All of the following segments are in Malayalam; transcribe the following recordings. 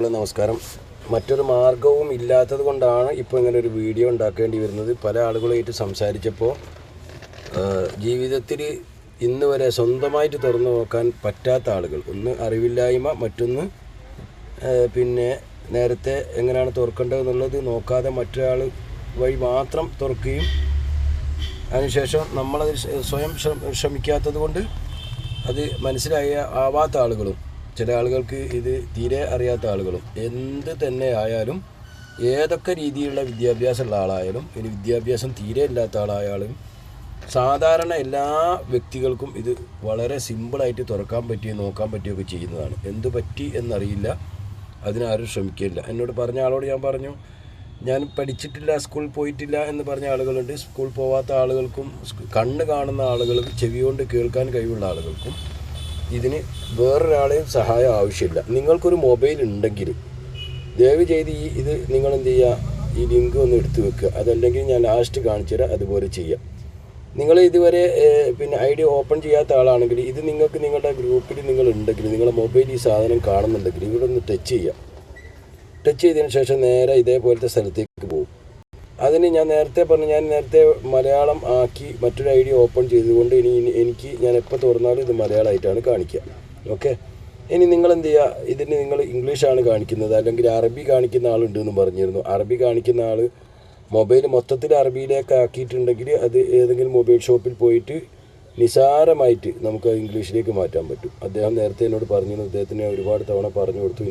നമസ്കാരം. മറ്റൊരു മാർഗവും ഇല്ലാത്തത് കൊണ്ടാണ് ഇപ്പോൾ ഇങ്ങനെ ഒരു വീഡിയോ ഉണ്ടാക്കേണ്ടി വരുന്നത്. പല ആളുകളായിട്ട് സംസാരിച്ചപ്പോൾ ജീവിതത്തിൽ ഇന്ന് വരെ സ്വന്തമായിട്ട് തുറന്നു നോക്കാൻ പറ്റാത്ത ആളുകൾ, ഒന്ന് അറിവില്ലായ്മ, മറ്റൊന്ന് പിന്നെ നേരത്തെ എങ്ങനെയാണ് തുറക്കേണ്ടതെന്നുള്ളത് നോക്കാതെ മറ്റൊരാൾ വഴി മാത്രം തുറക്കുകയും അതിനുശേഷം നമ്മളത് സ്വയം ശ്രമിക്കാത്തത് കൊണ്ട് അത് ആവാത്ത ആളുകളും, ചില ആളുകൾക്ക് ഇത് തീരെ അറിയാത്ത ആളുകളും, എന്ത് തന്നെ ആയാലും ഏതൊക്കെ രീതിയിലുള്ള വിദ്യാഭ്യാസമുള്ള ആളായാലും ഇനി വിദ്യാഭ്യാസം തീരെ ഇല്ലാത്ത ആളായാലും സാധാരണ എല്ലാ വ്യക്തികൾക്കും ഇത് വളരെ സിമ്പിളായിട്ട് തുറക്കാൻ പറ്റുകയും നോക്കാൻ പറ്റുകയൊക്കെ ചെയ്യുന്നതാണ്. എന്ത് പറ്റി എന്നറിയില്ല, അതിനാരും ശ്രമിക്കില്ല. എന്നോട് പറഞ്ഞ ആളോട് ഞാൻ പറഞ്ഞു, ഞാൻ പഠിച്ചിട്ടില്ല, സ്കൂളിൽ പോയിട്ടില്ല എന്ന് പറഞ്ഞ ആളുകളുണ്ട്. സ്കൂൾ പോവാത്ത ആളുകൾക്കും കണ്ണ് കാണുന്ന ആളുകൾക്കും ചെവി കൊണ്ട് കേൾക്കാൻ കഴിവുള്ള ആളുകൾക്കും ഇതിന് വേറൊരാളെയും സഹായം ആവശ്യമില്ല. നിങ്ങൾക്കൊരു മൊബൈൽ ഉണ്ടെങ്കിൽ ദയവ് ചെയ്ത് ഇത് നിങ്ങൾ എന്ത് ചെയ്യുക, ഈ ലിങ്ക് ഒന്ന് എടുത്തു വെക്കുക. അതല്ലെങ്കിൽ ഞാൻ ലാസ്റ്റ് കാണിച്ചു തരാം, അതുപോലെ ചെയ്യാം. നിങ്ങൾ ഇതുവരെ ID ഓപ്പൺ ചെയ്യാത്ത ആളാണെങ്കിൽ ഇത് നിങ്ങൾക്ക് നിങ്ങളുടെ ഗ്രൂപ്പിൽ നിങ്ങൾ ഉണ്ടെങ്കിൽ, നിങ്ങളുടെ മൊബൈൽ ഈ സാധനം കാണുന്നുണ്ടെങ്കിൽ ഇവിടെ ഒന്ന് ടച്ച് ചെയ്യുക. ടച്ച് ചെയ്തതിന് ശേഷം നേരെ ഇതേപോലത്തെ സ്ഥലത്തേക്ക് പോകും. അതിന് ഞാൻ നേരത്തെ മലയാളം ആക്കി മറ്റൊരു ID ഓപ്പൺ ചെയ്തുകൊണ്ട് ഞാൻ എപ്പോൾ തുറന്നാലും ഇത് മലയാളമായിട്ടാണ് കാണിക്കുക. ഓക്കെ, ഇനി നിങ്ങൾ എന്ത് ചെയ്യുക, ഇതിന് നിങ്ങൾ ഇംഗ്ലീഷാണ് കാണിക്കുന്നത്, അല്ലെങ്കിൽ അറബി കാണിക്കുന്ന ആളുണ്ടെന്ന് പറഞ്ഞിരുന്നു. അറബി കാണിക്കുന്ന ആൾ മൊബൈൽ മൊത്തത്തിൽ അറബിയിലേക്ക് ആക്കിയിട്ടുണ്ടെങ്കിൽ അത് ഏതെങ്കിലും മൊബൈൽ ഷോപ്പിൽ പോയിട്ട് നിസാരമായിട്ട് നമുക്ക് ഇംഗ്ലീഷിലേക്ക് മാറ്റാൻ പറ്റും. അദ്ദേഹം നേരത്തെ എന്നോട് പറഞ്ഞിരുന്നു, അദ്ദേഹത്തിന് ഒരുപാട് തവണ പറഞ്ഞു കൊടുത്തു.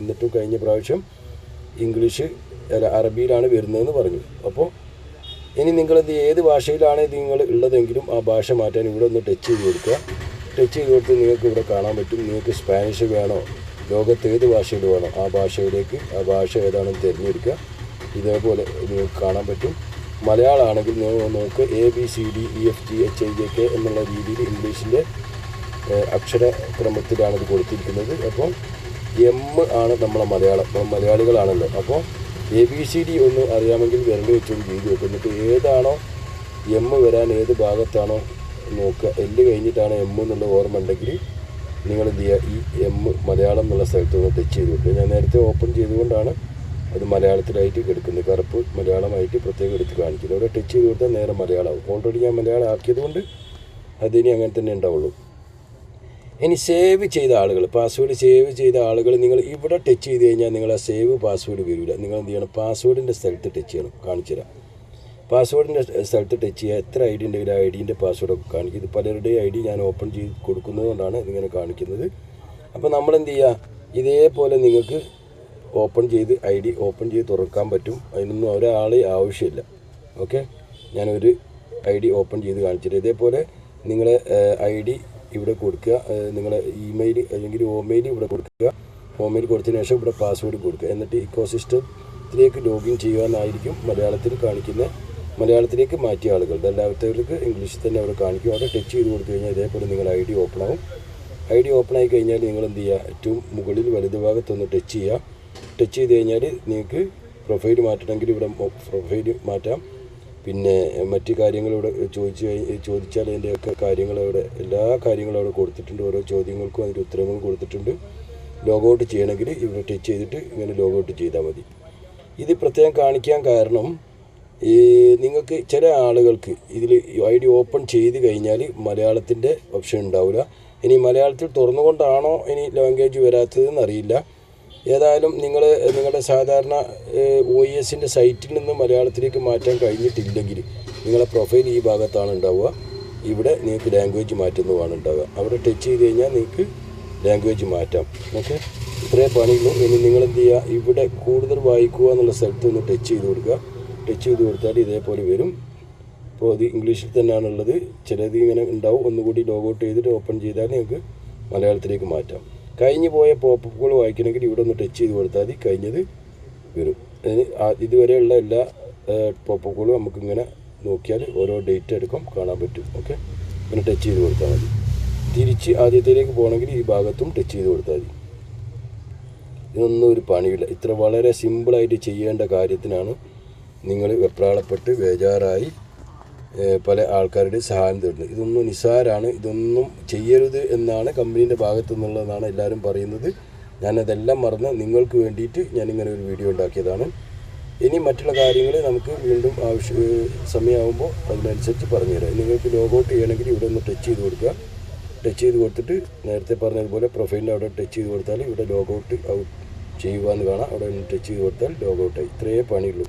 എന്നിട്ടും കഴിഞ്ഞ പ്രാവശ്യം അറബിയിലാണ് വരുന്നതെന്ന് പറഞ്ഞു. അപ്പോൾ ഇനി നിങ്ങളത് ഏത് ഭാഷയിലാണ് നിങ്ങൾ ഉള്ളതെങ്കിലും ആ ഭാഷ മാറ്റാൻ ഇവിടെ ഒന്ന് ടച്ച് ചെയ്ത് കൊടുക്കുക. ടച്ച് ചെയ്ത് കൊടുത്ത് നിങ്ങൾക്ക് ഇവിടെ കാണാൻ പറ്റും. നിങ്ങൾക്ക് സ്പാനിഷ് വേണോ, ലോകത്ത് ഏത് ഭാഷയിൽ വേണോ ആ ഭാഷയിലേക്ക്, ആ ഭാഷ ഏതാണെന്ന് തിരഞ്ഞെടുക്കുക. ഇതേപോലെ നിങ്ങൾക്ക് കാണാൻ പറ്റും. മലയാളമാണെങ്കിൽ നിങ്ങൾക്ക് ABCDEFGHIJK എന്നുള്ള രീതിയിൽ ഇംഗ്ലീഷിൻ്റെ അക്ഷരക്രമത്തിലാണ് ഇത് കൊടുത്തിരിക്കുന്നത്. അപ്പോൾ M ആണ് നമ്മളെ മലയാളികളാണല്ലോ. അപ്പോൾ ABCD ഒന്ന് അറിയാമെങ്കിൽ വിരൽ വെച്ചൊന്ന് ചെയ്ത് വെക്കും. എന്നിട്ട് ഏതാണോ M വരാൻ ഏത് ഭാഗത്താണോ നോക്കുക. L കഴിഞ്ഞിട്ടാണ് M എന്നുള്ള ഓർമ്മ ഉണ്ടെങ്കിൽ നിങ്ങൾ എന്ത് ചെയ്യുക, ഈ M മലയാളം എന്നുള്ള സ്ഥലത്ത് ഒന്ന് ടച്ച് ചെയ്ത് വെക്കുക. ഞാൻ നേരത്തെ ഓപ്പൺ ചെയ്തുകൊണ്ടാണ് അത് മലയാളത്തിലായിട്ട് എടുക്കുന്നത്, കറുപ്പ് മലയാളമായിട്ട് പ്രത്യേകം എടുത്ത് കാണിക്കുന്നത്. അവിടെ ടച്ച് ചെയ്ത് കൊടുത്താൽ നേരെ മലയാളമാവും. ഓൾറെഡി ഞാൻ മലയാളം ആക്കിയത് കൊണ്ട് അതിനി അങ്ങനെ തന്നെ ഉണ്ടാവുള്ളൂ. ഇനി സേവ് ചെയ്ത ആളുകൾ, പാസ്വേഡ് സേവ് ചെയ്ത ആളുകൾ, നിങ്ങൾ ഇവിടെ ടച്ച് ചെയ്ത് കഴിഞ്ഞാൽ നിങ്ങൾ ആ സേവ് പാസ്വേഡ് വരില്ല. നിങ്ങൾ എന്ത് ചെയ്യണം, പാസ്വേഡിൻ്റെ സ്ഥലത്ത് ടച്ച് ചെയ്യണം. കാണിച്ചു തരാം. പാസ്വേഡിൻ്റെ സ്ഥലത്ത് ടച്ച് ചെയ്യുക. എത്ര ID ഉണ്ടെങ്കിൽ ആ IDൻ്റെ പാസ്വേഡൊക്കെ കാണിക്കും. ഇത് പലരുടെയും ID ഞാൻ ഓപ്പൺ ചെയ്ത് കൊടുക്കുന്നത് കൊണ്ടാണ് ഇതിങ്ങനെ കാണിക്കുന്നത്. അപ്പോൾ നമ്മളെന്ത് ചെയ്യുക, ഇതേപോലെ നിങ്ങൾക്ക് ഓപ്പൺ ചെയ്ത് ID ഓപ്പൺ ചെയ്ത് തുറക്കാൻ പറ്റും. അതിനൊന്നും ഒരാളെ ആവശ്യമില്ല. ഓക്കെ, ഞാനൊരു ID ഓപ്പൺ ചെയ്ത് കാണിച്ചിട്ട് ഇതേപോലെ നിങ്ങളെ ID ഇവിടെ കൊടുക്കുക. നിങ്ങളെ ഇമെയിൽ അല്ലെങ്കിൽ ഹോമെയിൽ ഇവിടെ കൊടുക്കുക. ഹോമെയിൽ കൊടുത്തതിന് ശേഷം ഇവിടെ പാസ്വേഡ് കൊടുക്കുക. എന്നിട്ട് ഇക്കോസിസ്റ്റത്തിലേക്ക് ലോഗിൻ ചെയ്യുവാനായിരിക്കും മലയാളത്തിൽ കാണിക്കുന്ന, മലയാളത്തിലേക്ക് മാറ്റിയ ആളുകളുടെ. എല്ലാത്തവർക്ക് ഇംഗ്ലീഷിൽ തന്നെ അവിടെ കാണിക്കും. അവിടെ ടച്ച് ചെയ്ത് കൊടുത്തു കഴിഞ്ഞാൽ ഇതേപോലെ നിങ്ങൾ ID ഓപ്പൺ ആവും. ID ഓപ്പൺ ആയി കഴിഞ്ഞാൽ നിങ്ങൾ എന്ത് ചെയ്യുക, ഏറ്റവും മുകളിൽ വലതുഭാഗത്തൊന്ന് ടച്ച് ചെയ്യുക. ടച്ച് ചെയ്ത് കഴിഞ്ഞാൽ നിങ്ങൾക്ക് പ്രൊഫൈൽ മാറ്റണമെങ്കിൽ ഇവിടെ പ്രൊഫൈൽ മാറ്റാം. പിന്നെ മറ്റ് കാര്യങ്ങൾ ഇവിടെ ചോദിച്ചാൽ അതിൻ്റെയൊക്കെ കാര്യങ്ങളവിടെ, എല്ലാ കാര്യങ്ങളും അവിടെ കൊടുത്തിട്ടുണ്ട്. ഓരോ ചോദ്യങ്ങൾക്കും അതിൻ്റെ ഉത്തരങ്ങളും കൊടുത്തിട്ടുണ്ട്. ലോഗൗട്ട് ചെയ്യണമെങ്കിൽ ഇവിടെ ടച്ച് ചെയ്തിട്ട് ഇങ്ങനെ ലോഗൗട്ട് ചെയ്താൽ മതി. ഇത് പ്രത്യേകം കാണിക്കാൻ കാരണം നിങ്ങൾക്ക് ചില ആളുകൾക്ക് ഇതിൽ ID ഓപ്പൺ ചെയ്ത് കഴിഞ്ഞാൽ മലയാളത്തിൻ്റെ ഓപ്ഷൻ ഉണ്ടാവില്ല. ഇനി മലയാളത്തിൽ തുറന്നുകൊണ്ടാണോ ഇനി ലാംഗ്വേജ് വരാത്തതെന്ന് അറിയില്ല. ഏതായാലും നിങ്ങളുടെ സാധാരണ OESൻ്റെ സൈറ്റിൽ നിന്ന് മലയാളത്തിലേക്ക് മാറ്റാൻ കഴിഞ്ഞിട്ടില്ലെങ്കിൽ നിങ്ങളുടെ പ്രൊഫൈൽ ഈ ഭാഗത്താണ് ഉണ്ടാവുക. ഇവിടെ നിങ്ങൾക്ക് ലാംഗ്വേജ് മാറ്റുന്നതാണ് ഉണ്ടാവുക. അവിടെ ടച്ച് ചെയ്ത് കഴിഞ്ഞാൽ നിങ്ങൾക്ക് ലാംഗ്വേജ് മാറ്റാം. ഓക്കെ, ഇത്രേ പണിയുള്ളൂ. ഇനി നിങ്ങളെന്ത് ചെയ്യുക, ഇവിടെ കൂടുതൽ വായിക്കുക എന്നുള്ള സ്ഥലത്ത് ഒന്ന് ടച്ച് ചെയ്ത് കൊടുക്കുക. ടച്ച് ചെയ്ത് കൊടുത്താൽ ഇതേപോലെ വരും. അപ്പോൾ അത് ഇംഗ്ലീഷിൽ തന്നെയാണുള്ളത്. ചിലത് ഇങ്ങനെ ഉണ്ടാവും. ഒന്നുകൂടി ലോഗൗട്ട് ചെയ്തിട്ട് ഓപ്പൺ ചെയ്താൽ നിങ്ങൾക്ക് മലയാളത്തിലേക്ക് മാറ്റാം. കഴിഞ്ഞു പോയ പോപ്പുകൾ വായിക്കണമെങ്കിൽ ഇവിടെ ഒന്ന് ടച്ച് ചെയ്ത് കൊടുത്താൽ മതി, കഴിഞ്ഞത് വരും. ഇതുവരെയുള്ള എല്ലാ പോപ്പുകളും നമുക്കിങ്ങനെ നോക്കിയാൽ ഓരോ ഡേറ്റ് എടുക്കും കാണാൻ പറ്റും. ഓക്കെ, ഇങ്ങനെ ടച്ച് ചെയ്ത് കൊടുത്താൽ മതി. തിരിച്ച് ആദ്യത്തേക്ക് പോകണമെങ്കിൽ ഈ ഭാഗത്തും ടച്ച് ചെയ്ത് കൊടുത്താൽ മതി. ഇതൊന്നും ഒരു പണിയില്ല. ഇത്ര വളരെ സിമ്പിളായിട്ട് ചെയ്യേണ്ട കാര്യത്തിനാണ് നിങ്ങൾ വെപ്രാളപ്പെട്ട് ബേജാറായി പല ആൾക്കാരുടെ സഹായം തേടുന്നത്. ഇതൊന്നും നിസ്സാരമാണ്. ഇതൊന്നും ചെയ്യരുത് എന്നാണ് കമ്പനീൻ്റെ ഭാഗത്തു നിന്നുള്ളതാണ് എല്ലാവരും പറയുന്നത്. ഞാനതെല്ലാം മറന്ന് നിങ്ങൾക്ക് വേണ്ടിയിട്ട് ഞാനിങ്ങനെ ഒരു വീഡിയോ ഉണ്ടാക്കിയതാണ്. ഇനി മറ്റുള്ള കാര്യങ്ങൾ നമുക്ക് വീണ്ടും സമയമാകുമ്പോൾ അതിനനുസരിച്ച് പറഞ്ഞുതരാം. നിങ്ങൾക്ക് ലോഗൗട്ട് ചെയ്യണമെങ്കിൽ ഇവിടെ ഒന്ന് ടച്ച് ചെയ്ത് കൊടുക്കുക. ടച്ച് ചെയ്ത് കൊടുത്തിട്ട് നേരത്തെ പറഞ്ഞതുപോലെ പ്രൊഫൈലിൻ്റെ അവിടെ ടച്ച് ചെയ്ത് കൊടുത്താൽ ഇവിടെ ലോഗൗട്ട് ഔട്ട് ചെയ്യുക എന്ന് കാണാം. അവിടെ ഒന്ന് ടച്ച് ചെയ്ത് കൊടുത്താൽ ലോഗൗട്ടായി. ഇത്രയേ പണിയുള്ളൂ.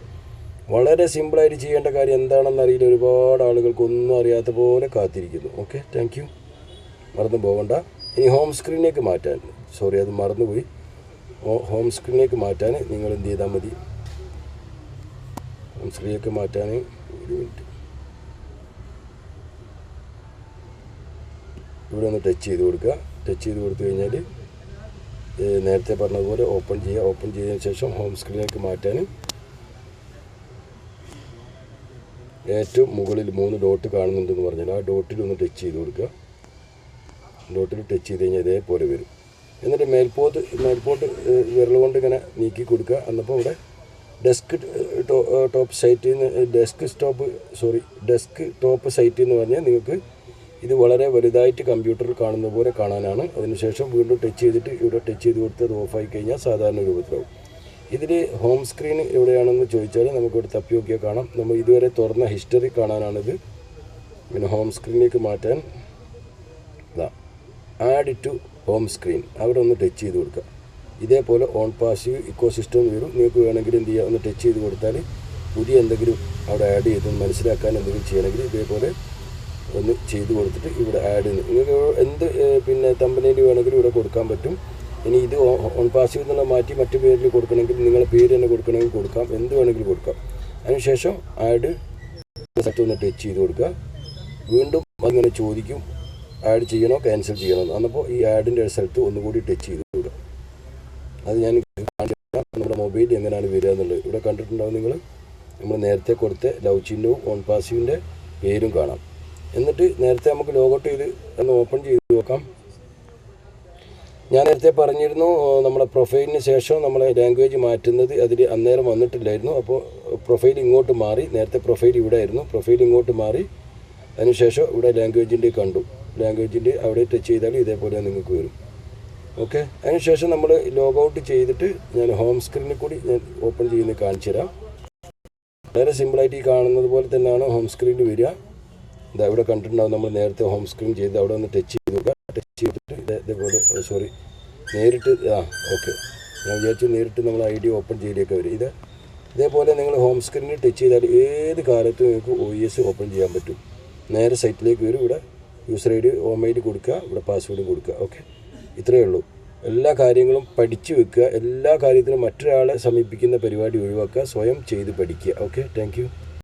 വളരെ സിമ്പിളായിട്ട് ചെയ്യേണ്ട കാര്യം എന്താണെന്ന് അറിയില്ല. ഒരുപാട് ആളുകൾക്കൊന്നും അറിയാത്ത പോലെ കാത്തിരിക്കുന്നു. Okay, thank you. മറന്നു പോകണ്ട. ഇനി ഹോം സ്ക്രീനിലേക്ക് മാറ്റാൻ, അത് മറന്നുപോയി. ഹോം സ്ക്രീനിലേക്ക് മാറ്റാൻ നിങ്ങൾ എന്ത് ചെയ്താൽ മതി? ഹോം സ്ക്രീനിലേക്ക് മാറ്റാൻ ഒരു മിനിറ്റ്, ഇവിടെ ഒന്ന് ടച്ച് ചെയ്ത് കൊടുക്കുക. ടച്ച് ചെയ്ത് കൊടുത്തു കഴിഞ്ഞാൽ നേരത്തെ പറഞ്ഞതുപോലെ ഓപ്പൺ ചെയ്യുക. ഓപ്പൺ ചെയ്തതിന് ശേഷം ഹോം സ്ക്രീനിലേക്ക് മാറ്റാൻ ഏറ്റവും മുകളിൽ 3 ഡോട്ട് കാണുന്നുണ്ടെന്ന് പറഞ്ഞാൽ ആ ഡോട്ടിൽ ഒന്ന് ടച്ച് ചെയ്ത് കൊടുക്കുക. ഡോട്ടിൽ ടച്ച് ചെയ്ത് കഴിഞ്ഞാൽ ഇതേപോലെ വരും. എന്നിട്ട് മേൽപോട്ട് വിരൽ കൊണ്ട് ഇങ്ങനെ നീക്കി കൊടുക്കുക. എന്നപ്പോൾ ഇവിടെ ഡെസ്ക് ടോപ്പ് സൈറ്റിൽ നിന്ന് ഡെസ്ക് ടോപ്പ് സൈറ്റ് എന്ന് പറഞ്ഞാൽ നിങ്ങൾക്ക് ഇത് വളരെ വലുതായിട്ട് കമ്പ്യൂട്ടറിൽ കാണുന്ന പോലെ കാണാനാണ്. അതിനുശേഷം വീണ്ടും ടച്ച് ചെയ്തിട്ട് ഇവിടെ ടച്ച് ചെയ്ത് കൊടുത്ത് അത് ഓഫായി കഴിഞ്ഞാൽ സാധാരണ രൂപത്തിലാവും. ഇതിൽ ഹോം സ്ക്രീൻ എവിടെയാണെന്ന് ചോദിച്ചാൽ നമുക്കിവിടെ തപ്പി നോക്കിയാൽ കാണാം. നമ്മൾ ഇതുവരെ തുറന്ന ഹിസ്റ്ററി കാണാനാണിത്. പിന്നെ ഹോം സ്ക്രീനിലേക്ക് മാറ്റാൻ ആഡ് ടു ഹോം സ്ക്രീൻ അവിടെ ഒന്ന് ടച്ച് ചെയ്ത് കൊടുക്കുക. ഇതേപോലെ ഓൺ പാസീവ് ഇക്കോ സിസ്റ്റം വരും. നിങ്ങൾക്ക് വേണമെങ്കിൽ എന്ത് ചെയ്യുക, ഒന്ന് ടച്ച് ചെയ്ത് കൊടുത്താൽ പുതിയ എന്തെങ്കിലും അവിടെ ആഡ് ചെയ്ത് മനസ്സിലാക്കാൻ എന്തെങ്കിലും ചെയ്യണമെങ്കിൽ ഇതേപോലെ ഒന്ന് ചെയ്ത് കൊടുത്തിട്ട് ഇവിടെ ആഡ് നിങ്ങൾക്ക് എന്ത് പിന്നെ തമ്പനയിൽ വേണമെങ്കിലും ഇവിടെ കൊടുക്കാൻ പറ്റും. ഇനി ഇത് ഓൺ പാസീവ് എന്നുള്ള മാറ്റി മറ്റു പേരിൽ കൊടുക്കണമെങ്കിൽ നിങ്ങളുടെ പേര് തന്നെ കൊടുക്കണമെങ്കിൽ കൊടുക്കാം, എന്ത് വേണമെങ്കിലും കൊടുക്കാം. അതിനുശേഷം ആഡ് സെറ്റ് ഒന്ന് ടച്ച് ചെയ്ത് കൊടുക്കുക. വീണ്ടും അങ്ങനെ ചോദിക്കും ആഡ് ചെയ്യണോ ക്യാൻസൽ ചെയ്യണോ. അന്നപ്പോൾ ഈ ആഡിൻ്റെ സ്ഥലത്ത് ഒന്നുകൂടി ടച്ച് ചെയ്ത് കൊടുക്കുക. അത് ഞാൻ നമ്മുടെ മൊബൈൽ എങ്ങനെയാണ് വരിക എന്നുള്ളത് ഇവിടെ കണ്ടിട്ടുണ്ടാവും നിങ്ങൾ. നമ്മൾ നേരത്തെ കൊടുത്ത ലവ് ചിഹ്നവും ഓൺ പാസീവിൻ്റെ പേരും കാണാം. എന്നിട്ട് നേരത്തെ നമുക്ക് ലോഗൗട്ട് ചെയ്ത് ഒന്ന് ഓപ്പൺ ചെയ്ത് നോക്കാം. ഞാൻ നേരത്തെ പറഞ്ഞിരുന്നു നമ്മളെ പ്രൊഫൈലിന് ശേഷം നമ്മളെ ലാംഗ്വേജ് മാറ്റുന്നത് അതിൽ അന്നേരം വന്നിട്ടില്ലായിരുന്നു. അപ്പോൾ പ്രൊഫൈൽ ഇങ്ങോട്ട് മാറി. നേരത്തെ പ്രൊഫൈൽ ഇവിടെ ആയിരുന്നു, പ്രൊഫൈൽ ഇങ്ങോട്ട് മാറി. അതിനുശേഷം ഇവിടെ ലാംഗ്വേജിൻ്റെ കണ്ടു. ലാംഗ്വേജിൻ്റെ അവിടെ ടച്ച് ചെയ്താൽ ഇതേപോലെ നിങ്ങൾക്ക് വരും. ഓക്കെ, അതിനുശേഷം നമ്മൾ ലോഗൗട്ട് ചെയ്തിട്ട് ഞാൻ ഹോം സ്ക്രീനിൽ കൂടി ഞാൻ ഓപ്പൺ ചെയ്യുന്നത് കാണിച്ചു തരാം. വളരെ സിമ്പിളായിട്ട് ഈ കാണുന്നത് പോലെ തന്നെയാണ് ഹോം സ്ക്രീനിൽ വരിക. ഇതാ ഇവിടെ കണ്ടിട്ടുണ്ടാവും നമ്മൾ നേരത്തെ ഹോം സ്ക്രീൻ ചെയ്ത് അവിടെ ഒന്ന് ടച്ച് ചെയ്ത് നോക്കുക. ടച്ച് ചെയ്തിട്ട് ഇതേപോലെ നേരിട്ട് ഓക്കെ, ഞാൻ വിചാരിച്ചു നേരിട്ട് നമ്മൾ ID ഓപ്പൺ ചെയ്തേക്കെ വരും. ഇതേപോലെ നിങ്ങൾ ഹോം സ്ക്രീനിൽ ടച്ച് ചെയ്താൽ ഏത് കാലത്തും നിങ്ങൾക്ക് OS ഓപ്പൺ ചെയ്യാൻ പറ്റും. നേരെ സൈറ്റിലേക്ക് വരും. ഇവിടെ യൂസർ ID OMID കൊടുക്കുക, ഇവിടെ പാസ്വേഡും കൊടുക്കുക. ഓക്കെ, ഇത്രയേ ഉള്ളൂ. എല്ലാ കാര്യങ്ങളും പഠിച്ചു വെക്കുക. എല്ലാ കാര്യത്തിനും മറ്റൊരാളെ സമീപിക്കുന്ന പരിപാടി ഒഴിവാക്കുക. സ്വയം ചെയ്ത് പഠിക്കുക. Okay, thank you.